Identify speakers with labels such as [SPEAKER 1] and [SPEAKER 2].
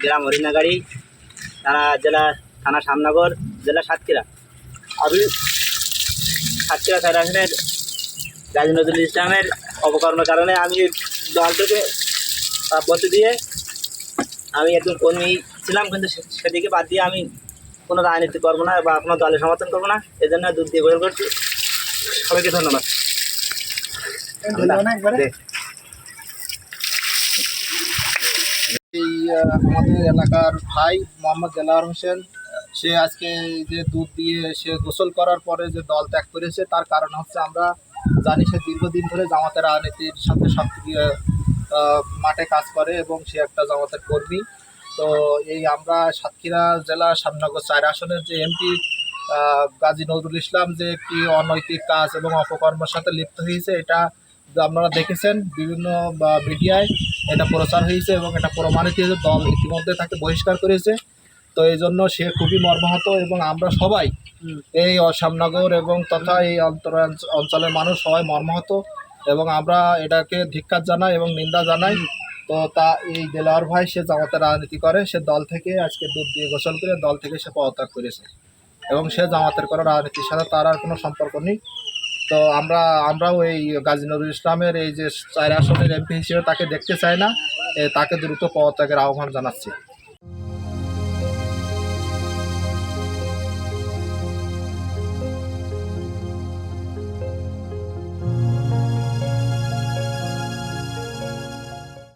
[SPEAKER 1] গ্রাম হরিণাগাড়ি, জেলা থানা শ্যামনগর, জেলা সাতক্ষীরা। আমি সাতক্ষীরা 4 আসনের গাজী নজরুল ইসলামের অপকর্মের কারণে আমি দল থেকে বসে দিয়ে আমি একজন কর্মী ছিলাম, কিন্তু সেদিকে বাদ দিয়ে আমি কোনো রাজনীতি করবো না বা কোনো দলের সমর্থন করবো না। এই জন্য দুধ দিয়ে গোল করছি। সবাইকে ধন্যবাদ।
[SPEAKER 2] এই আমাদের এলাকার ভাই মোহাম্মদ দেলাওয়ার হোসেন, সে আজকে যে দুধ দিয়ে সে গোসল করার পরে যে দল ত্যাগ করেছে, তার কারণ হচ্ছে আমরা জানি সে দীর্ঘদিন ধরে জামাতের রাজনীতির সাথে সক্রিয় মাঠে কাজ করে এবং সে একটা জামাতের কর্মী। তো এই আমরা সাতক্ষীরা জেলা শ্যামনগর 4 আসনের যে এমপি গাজী নজরুল ইসলাম যে একটি অনৈতিক কাজ এবং অপকর্মের সাথে লিপ্ত হয়েছে, এটা আপনারা দেখেছেন বিভিন্ন মিডিয়ায় এটা প্রচার হয়েছে এবং এটা প্রমাণিত হয়েছে। দল ইতিমধ্যে তাকে বহিষ্কার করেছে। তো এই জন্য সে খুবই মর্মাহত এবং আমরা সবাই এই শ্যামনগর এবং তথা এই অঞ্চলের মানুষ সবাই মর্মাহত এবং আমরা এটাকে ধিক্কার জানাই এবং নিন্দা জানাই। তো এই দেলাওয়ার ভাই সে জামাতের রাজনীতি করে, সে দল থেকে আজকে দুধ দিয়ে গোসল করে দল থেকে সে পদত্যাগ করেছে এবং সে জামাতের কোনো রাজনীতির সাথে তার আর কোনো সম্পর্ক নেই। তো আমরাও এই গাজী নজরুল ইসলামের এই যে 4 আসনের এমপি হিসেবে তাকে দেখতে চাই না, তাকে দ্রুত পদত্যাগের আহ্বান জানাচ্ছি।